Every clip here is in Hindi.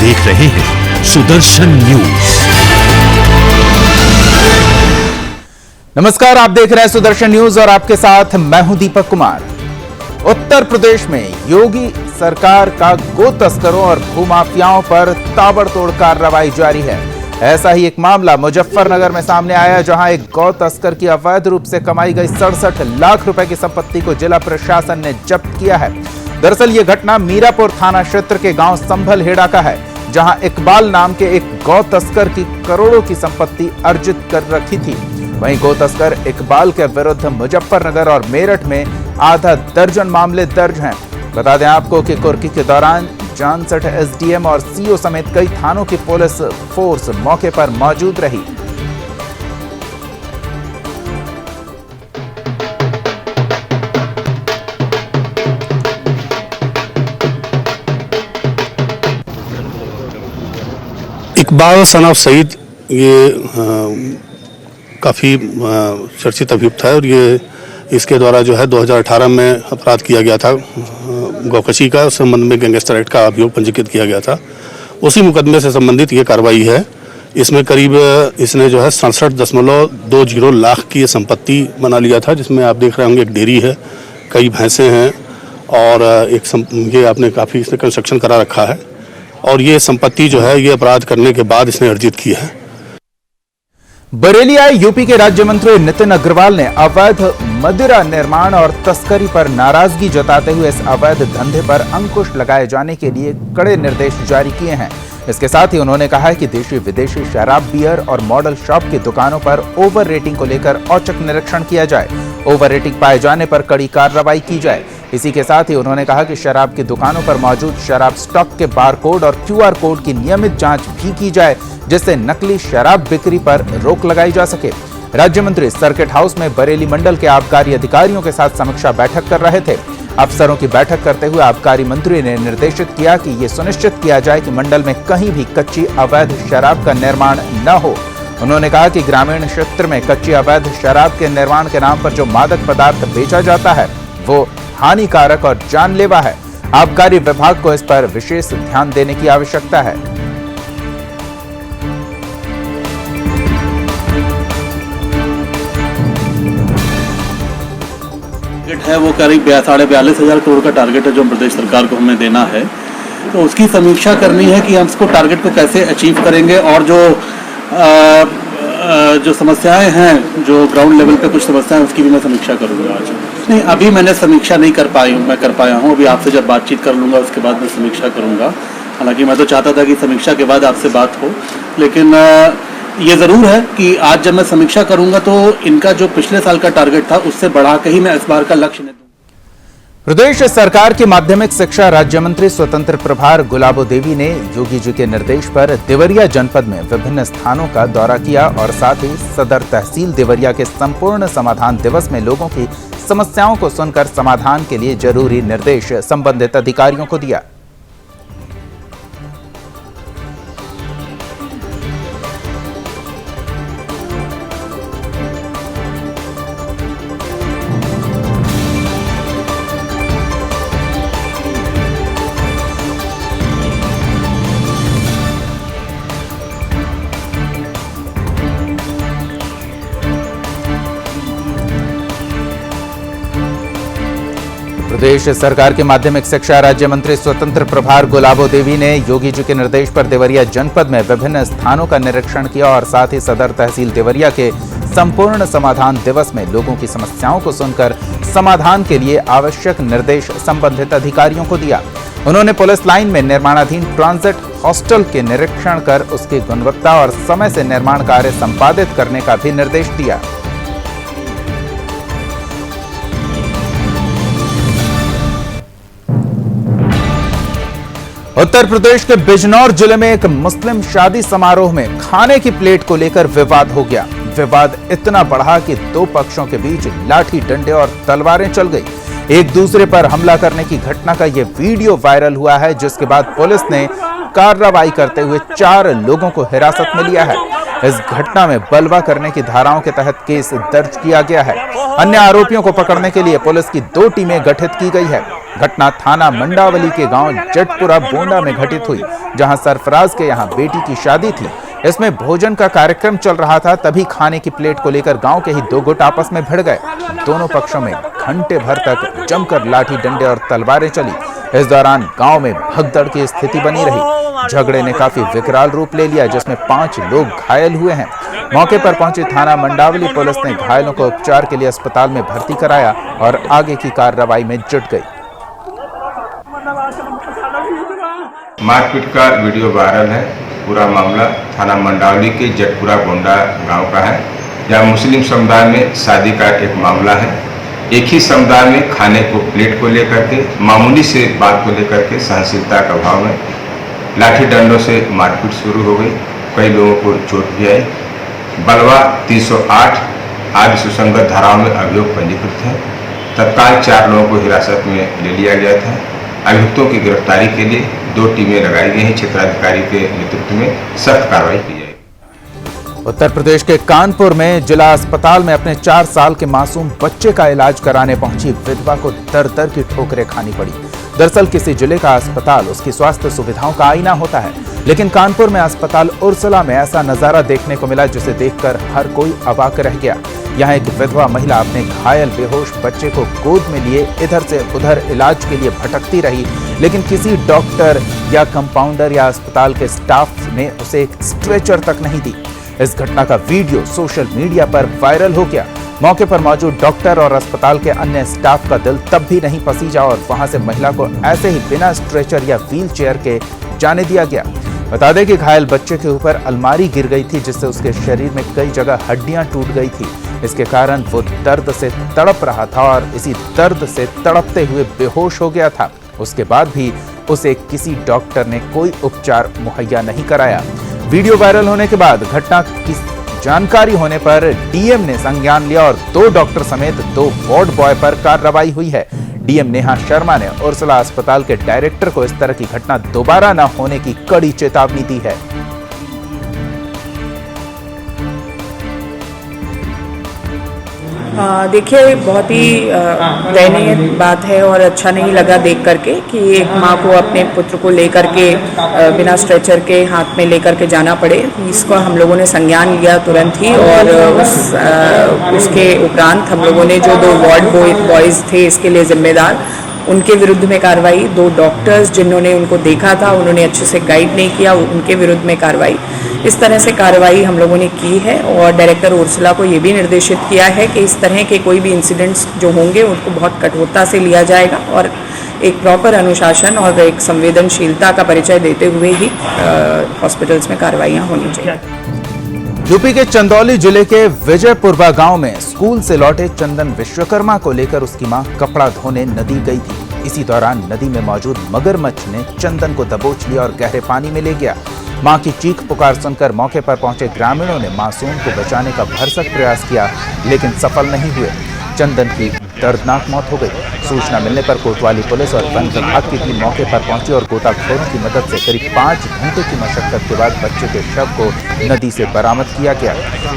देख रहे हैं सुदर्शन न्यूज। नमस्कार, आप देख रहे हैं सुदर्शन न्यूज और आपके साथ मैं हूं दीपक कुमार। उत्तर प्रदेश में योगी सरकार का गो तस्करों और भूमाफियाओं पर ताबड़तोड़ कार्रवाई जारी है। ऐसा ही एक मामला मुजफ्फरनगर में सामने आया, जहां एक गौ तस्कर की अवैध रूप से कमाई गई 67 लाख रुपए की संपत्ति को जिला प्रशासन ने जब्त किया है। दरअसल ये घटना मीरापुर थाना क्षेत्र के गांव संभल हेड़ा का है, जहां इकबाल नाम के एक गौ तस्कर की करोड़ों की संपत्ति अर्जित कर रखी थी। वहीं गौ तस्कर इकबाल के विरुद्ध मुजफ्फरनगर और मेरठ में आधा दर्जन मामले दर्ज हैं। बता दें आपको कि कुर्की के दौरान जानसठ एसडीएम और सीओ समेत कई थानों की पुलिस फोर्स मौके पर मौजूद रही। इकबाल सन ऑफ सईद ये काफ़ी चर्चित अभियुक्त है और ये इसके द्वारा जो है 2018 में अपराध किया गया था गौकशी का। उस संबंध में गैंगस्टर एक्ट का अभियोग पंजीकृत किया गया था। उसी मुकदमे से संबंधित ये कार्रवाई है। इसमें करीब इसने जो है 67.20 लाख की संपत्ति बना लिया था, जिसमें आप देख रहे होंगे एक डेयरी है, कई भैंसें हैं और ये आपने काफ़ी इसने कंस्ट्रक्शन करा रखा है और ये संपत्ति जो है ये अपराध करने के बाद इसने अर्जित की है। बरेली आए यूपी के राज्य मंत्री नितिन अग्रवाल ने अवैध मदिरा निर्माण और तस्करी पर नाराजगी जताते हुए इस अवैध धंधे पर अंकुश लगाए जाने के लिए कड़े निर्देश जारी किए हैं। इसके साथ ही उन्होंने कहा है कि देशी विदेशी शराब, बियर और मॉडल शॉप की दुकानों पर ओवर रेटिंग को लेकर औचक निरीक्षण किया जाए। ओवर रेटिंग पाए जाने पर कड़ी कार्रवाई की जाए। इसी के साथ ही उन्होंने कहा कि शराब की दुकानों पर मौजूद शराब स्टॉक के बारकोड और क्यूआर कोड की नियमित जांच भी की जाए, जिससे नकली शराब बिक्री पर रोक लगाई जा सके। राज्य मंत्री सर्किट हाउस में बरेली मंडल के आबकारी अधिकारियों के साथ समीक्षा बैठक कर रहे थे। अफसरों की बैठक करते हुए आबकारी मंत्री ने निर्देशित किया कि ये सुनिश्चित किया जाए कि मंडल में कहीं भी कच्ची अवैध शराब का निर्माण न हो। उन्होंने कहा कि ग्रामीण क्षेत्र में कच्ची अवैध शराब के निर्माण के नाम पर जो मादक पदार्थ बेचा जाता है वो हानिकारक और जानलेवा है। आबकारी विभाग को इस पर विशेष ध्यान देने की आवश्यकता है। है वो करीब 42,500 करोड़ का टारगेट है जो प्रदेश सरकार को हमें देना है। तो उसकी समीक्षा करनी है कि हम इसको टारगेट को कैसे अचीव करेंगे और जो समस्याएं हैं, जो ग्राउंड लेवल पे कुछ समस्याएं, उसकी भी मैं समीक्षा करूंगा आज। नहीं, अभी मैंने समीक्षा नहीं कर पाया हूँ। अभी आपसे जब बातचीत कर लूँगा उसके बाद मैं समीक्षा करूँगा। हालांकि मैं तो चाहता था कि समीक्षा के बाद आपसे बात हो, लेकिन ये ज़रूर है कि आज जब मैं समीक्षा करूंगा तो इनका जो पिछले साल का टारगेट था उससे बढ़ा के ही मैं इस बार का लक्ष्य नहीं दूंगा। प्रदेश सरकार की माध्यमिक शिक्षा राज्य मंत्री स्वतंत्र प्रभार गुलाबो देवी ने योगी जी के निर्देश पर देवरिया जनपद में विभिन्न स्थानों का दौरा किया और साथ ही सदर तहसील देवरिया के संपूर्ण समाधान दिवस में लोगों की समस्याओं को सुनकर समाधान के लिए जरूरी निर्देश संबंधित अधिकारियों को दिया। प्रदेश सरकार के माध्यमिक शिक्षा राज्य मंत्री स्वतंत्र प्रभार गुलाबो देवी ने योगी जी के निर्देश पर देवरिया जनपद में विभिन्न स्थानों का निरीक्षण किया और साथ ही सदर तहसील देवरिया के संपूर्ण समाधान दिवस में लोगों की समस्याओं को सुनकर समाधान के लिए आवश्यक निर्देश संबंधित अधिकारियों को दिया। उन्होंने पुलिस लाइन में निर्माणाधीन ट्रांजिट हॉस्टल के निरीक्षण कर उसकी गुणवत्ता और समय से निर्माण कार्य संपादित करने का भी निर्देश दिया। उत्तर प्रदेश के बिजनौर जिले में एक मुस्लिम शादी समारोह में खाने की प्लेट को लेकर विवाद हो गया। विवाद इतना बढ़ा कि दो पक्षों के बीच लाठी, डंडे और तलवारें चल गई। एक दूसरे पर हमला करने की घटना का यह वीडियो वायरल हुआ है, जिसके बाद पुलिस ने कार्रवाई करते हुए 4 लोगों को हिरासत में लिया है। इस घटना में बलवा करने की धाराओं के तहत केस दर्ज किया गया है। अन्य आरोपियों को पकड़ने के लिए पुलिस की 2 टीमें गठित की गई है। घटना थाना मंडावली के गांव जटपुरा बोंडा में घटित हुई, जहां सरफराज के यहां बेटी की शादी थी। इसमें भोजन का कार्यक्रम चल रहा था, तभी खाने की प्लेट को लेकर गांव के ही दो गुट आपस में भिड़ गए। दोनों पक्षों में घंटे भर तक जमकर लाठी डंडे और तलवारें चली। इस दौरान गांव में भगदड़ की स्थिति बनी रही। झगड़े ने काफी विकराल रूप ले लिया, जिसमें 5 लोग घायल हुए हैं। मौके पर पहुंची थाना मंडावली पुलिस ने घायलों को उपचार के लिए अस्पताल में भर्ती कराया और आगे की कार्रवाई में जुट गई। मारपीट का वीडियो वायरल है। पूरा मामला थाना मंडावली के जटपुरा गोंडा गांव का है, जहां मुस्लिम समुदाय में शादी का एक मामला है। एक ही समुदाय में खाने को प्लेट को लेकर के मामूली से बात को लेकर के सहनशीलता का अभाव में लाठी डंडों से मारपीट शुरू हो गई। कई लोगों को चोट भी आई। बलवा 308 आदि सुसंगत धाराओं में अभियोग पंजीकृत है। तत्काल 4 लोगों को हिरासत में ले लिया गया था। अभियुक्तों की गिरफ्तारी के लिए 2 टीमें लगाई गई हैं। क्षेत्राधिकारी के नेतृत्व में सख्त कार्रवाई की जाएगी। उत्तर प्रदेश के कानपुर में जिला अस्पताल में अपने 4 साल के मासूम बच्चे का इलाज कराने पहुंची विधवा को दर-दर की ठोकरें खानी पड़ी। दरअसल किसी जिले का अस्पताल उसकी स्वास्थ्य सुविधाओं का आईना होता है, लेकिन कानपुर में अस्पताल उर्सला में ऐसा नजारा देखने को मिला जिसे देखकर हर कोई अवाक रह गया। यहाँ एक विधवा महिला अपने घायल बेहोश बच्चे को गोद में लिए इधर से उधर इलाज के लिए भटकती रही, लेकिन किसी डॉक्टर या कंपाउंडर या अस्पताल के स्टाफ ने उसे एक स्ट्रेचर तक नहीं दी। इस घटना का वीडियो सोशल मीडिया पर वायरल हो गया। मौके पर मौजूद डॉक्टर और अस्पताल के अन्य स्टाफ का दिल तब भी नहीं पसीजा और वहां से महिला को ऐसे ही बिना स्ट्रेचर या व्हील चेयर के जाने दिया गया। बता दें कि घायल बच्चे के ऊपर अलमारी गिर गई थी, जिससे उसके शरीर में कई जगह हड्डियां टूट गई थी। इसके कारण वो दर्द से तड़प रहा था और इसी दर्द से तड़पते हुए बेहोश हो गया था। उसके बाद भी उसे किसी डॉक्टर ने कोई उपचार मुहैया नहीं कराया। वीडियो वायरल होने के बाद घटना की जानकारी होने पर डीएम ने संज्ञान लिया और 2 डॉक्टर समेत 2 वार्ड बॉय पर कार्रवाई हुई है। डीएम नेहा शर्मा ने उर्सला अस्पताल के डायरेक्टर को इस तरह की घटना दोबारा न होने की कड़ी चेतावनी दी है। देखिए, बहुत ही दयनीय बात है और अच्छा नहीं लगा देख करके कि एक माँ को अपने पुत्र को लेकर के बिना स्ट्रेचर के हाथ में लेकर के जाना पड़े। इसको हम लोगों ने संज्ञान लिया तुरंत ही और उसके उपरांत हम लोगों ने जो 2 वार्ड बॉयज़ थे इसके लिए जिम्मेदार, उनके विरुद्ध में कार्रवाई। 2 डॉक्टर्स जिन्होंने उनको देखा था उन्होंने अच्छे से गाइड नहीं किया, उनके विरुद्ध में कार्रवाई। इस तरह से कार्रवाई हम लोगों ने की है और डायरेक्टर उर्सला को ये भी निर्देशित किया है कि इस तरह के कोई भी इंसिडेंट्स जो होंगे उनको बहुत कठोरता से लिया जाएगा और एक प्रॉपर अनुशासन और एक संवेदनशीलता का परिचय देते हुए ही हॉस्पिटल्स में कार्रवाइयाँ होनी चाहिए। यूपी के चंदौली जिले के विजयपुरवा गांव में स्कूल से लौटे चंदन विश्वकर्मा को लेकर उसकी मां कपड़ा धोने नदी गई थी। इसी दौरान नदी में मौजूद मगरमच्छ ने चंदन को दबोच लिया और गहरे पानी में ले गया। मां की चीख पुकार सुनकर मौके पर पहुंचे ग्रामीणों ने मासूम को बचाने का भरसक प्रयास किया, लेकिन सफल नहीं हुए। चंदन की दर्दनाक मौत हो गई। सूचना मिलने पर कोतवाली पुलिस और वन विभाग की टीम मौके पर पहुंची और गोताखोरों की मदद से करीब 5 घंटे की मशक्कत के बाद बच्चे के शव को नदी से बरामद किया गया।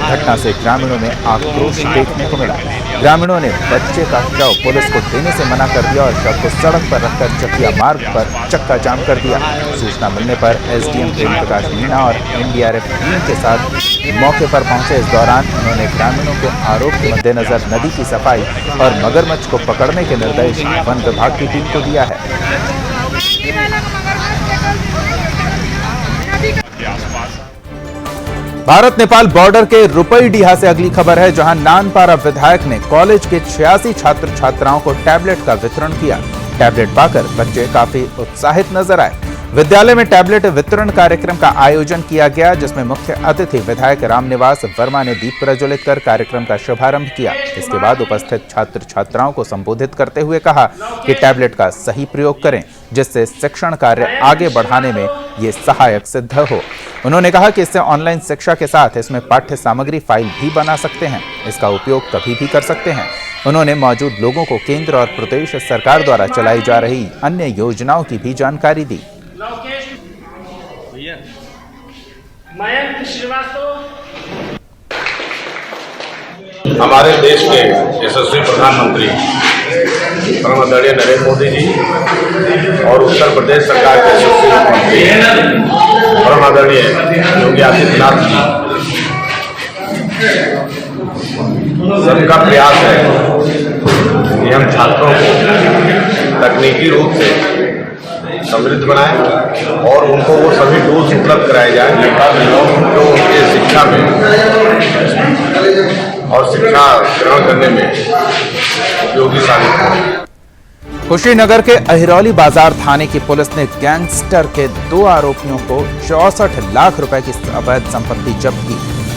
घटना से ग्रामीणों में आक्रोश देखने को मिला। ग्रामीणों ने बच्चे का शव पुलिस को देने से मना कर दिया और शव को सड़क पर रखकर चकिया मार्ग पर चक्का जाम कर दिया। सूचना मिलने पर एसडीएम प्रेम प्रकाश मीणा और एनडीआरएफ टीम के साथ मौके पर पहुंचे। इस दौरान उन्होंने ग्रामीणों के आरोप के मद्देनजर नदी की सफाई और मगरमच्छ को पकड़ने के निर्देश वन विभाग की टीम को दिया है। भारत नेपाल बॉर्डर के रुपईडीहा से अगली खबर है, जहां नानपारा विधायक ने कॉलेज के 86 छात्र छात्राओं को टैबलेट का वितरण किया। टैबलेट पाकर बच्चे काफी उत्साहित नजर आए। विद्यालय में टैबलेट वितरण कार्यक्रम का आयोजन किया गया, जिसमें मुख्य अतिथि विधायक रामनिवास वर्मा ने दीप प्रज्वलित कर कार्यक्रम का शुभारंभ किया। इसके बाद उपस्थित छात्र छात्राओं को संबोधित करते हुए कहा कि टैबलेट का सही प्रयोग करें, जिससे शिक्षण कार्य आगे बढ़ाने में ये सहायक सिद्ध हो। उन्होंने कहा कि इससे ऑनलाइन शिक्षा के साथ इसमें पाठ्य सामग्री फाइल भी बना सकते हैं। इसका उपयोग कभी भी कर सकते हैं। उन्होंने मौजूद लोगों को केंद्र और प्रदेश सरकार द्वारा चलाई जा रही अन्य योजनाओं की भी जानकारी दी। हमारे देश के यशस्वी प्रधानमंत्री परम आदरणीय नरेंद्र मोदी जी और उत्तर प्रदेश सरकार के सुप्रीम मंत्री परम आदरणीय योगी आदित्यनाथ जी, सबका प्रयास है कि हम छात्रों को तकनीकी रूप से समृद्ध बनाएं और उनको वो सभी टूल्स उपलब्ध कराए जाएं जो उनके शिक्षा में और शिक्षा ग्रहण करने में उपयोगी साबित हो। कुशीनगर के अहिरौली बाजार थाने की पुलिस ने गैंगस्टर के 2 आरोपियों को 64 लाख रुपए की अवैध संपत्ति जब्त की।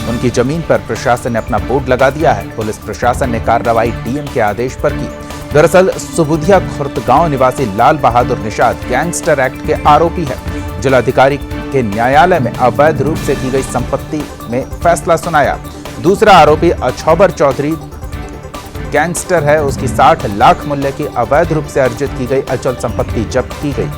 उनकी जमीन पर प्रशासन ने अपना बोर्ड लगा दिया है। पुलिस प्रशासन ने कार्रवाई डीएम के आदेश पर की। दरअसल सुबुधिया खुर्द गांव निवासी लाल बहादुर निषाद गैंगस्टर एक्ट के आरोपी है। जिलाधिकारी के न्यायालय में अवैध रूप से की गई संपत्ति में फैसला सुनाया। दूसरा आरोपी अछौबर चौधरी गैंगस्टर है। उसकी 60 लाख मूल्य की अवैध रूप से अर्जित की गई अचल संपत्ति जब्त की गई।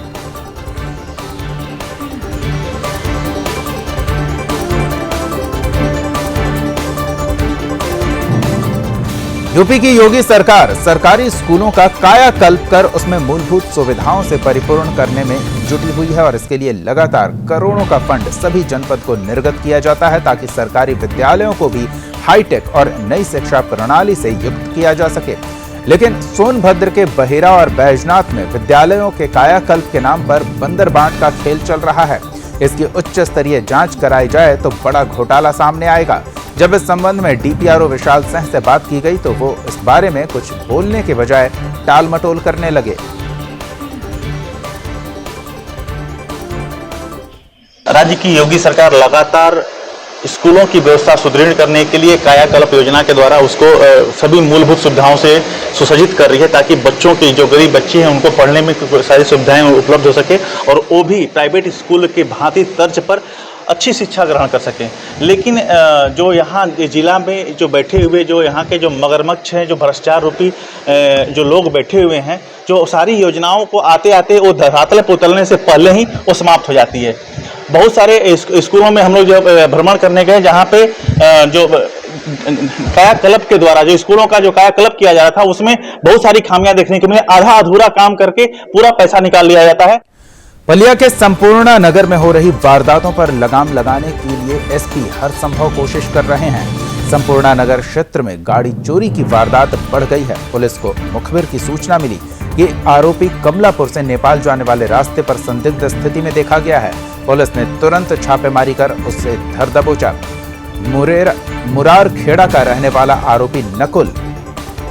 यूपी की योगी सरकार सरकारी स्कूलों का कायाकल्प कर उसमें मूलभूत सुविधाओं से परिपूर्ण करने में जुटी हुई है और इसके लिए लगातार करोड़ों का फंड सभी जनपद को निर्गत किया जाता है ताकि सरकारी विद्यालयों को भी हाईटेक और नई शिक्षा प्रणाली से युक्त किया जा सके। लेकिन सोनभद्र के बहेरा और बैजनाथ में विद्यालयों के कायाकल्प के नाम पर बंदर बांट का खेल चल रहा है। इसकी उच्च स्तरीय जांच कराई जाए तो बड़ा घोटाला सामने आएगा। जब इस संबंध में डीपीआरओ विशाल सिंह से बात की गई तो वो इस बारे में कुछ बोलने के बजाय टाल मटोल करने लगे। राज्य की योगी सरकार लगातार स्कूलों की व्यवस्था सुदृढ़ करने के लिए कायाकल्प योजना के द्वारा उसको सभी मूलभूत सुविधाओं से सुसज्जित कर रही है ताकि बच्चों की जो गरीब बच्चे हैं उनको पढ़ने में सारी सुविधाएं उपलब्ध हो सके और वो भी प्राइवेट स्कूल के भांति तर्ज पर अच्छी शिक्षा ग्रहण कर सकें। लेकिन जो यहाँ जिला में जो बैठे हुए जो यहाँ के जो मगरमच्छ हैं, जो भ्रष्टाचार रूपी जो लोग बैठे हुए हैं, जो सारी योजनाओं को आते आते वो धरातल पर उतरने से पहले ही वो समाप्त हो जाती है। बहुत सारे स्कूलों में हम लोग जब भ्रमण करने गए जहाँ पे जो कायाकल्प के द्वारा जो स्कूलों का जो कायाकल्प किया जा रहा था उसमें बहुत सारी खामियां देखने को मिली। आधा अधूरा काम करके पूरा पैसा निकाल लिया जाता है। बलिया के संपूर्णा नगर में हो रही वारदातों पर लगाम लगाने के लिए एसपी हर संभव कोशिश कर रहे हैं। संपूर्णा नगर क्षेत्र में गाड़ी चोरी की वारदात बढ़ गई है। पुलिस को मुखबिर की सूचना मिली कि आरोपी कमलापुर से नेपाल जाने वाले रास्ते पर संदिग्ध स्थिति में देखा गया है। पुलिस ने तुरंत छापेमारी कर उससे धर दबोचा। मुरार खेड़ा का रहने वाला आरोपी नकुल,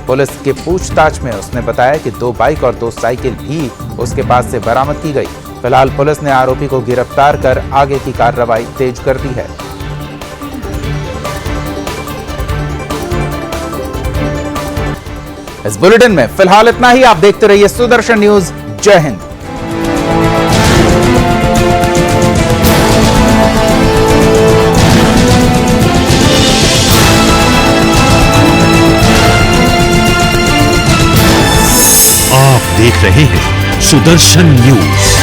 पुलिस के पूछताछ में उसने बताया कि 2 बाइक और 2 साइकिल भी उसके पास से बरामद की गई। फिलहाल पुलिस ने आरोपी को गिरफ्तार कर आगे की कार्रवाई तेज कर दी है। इस बुलेटिन में फिलहाल इतना ही। आप देखते रहिए सुदर्शन न्यूज। जय हिंद। आप देख रहे हैं सुदर्शन न्यूज।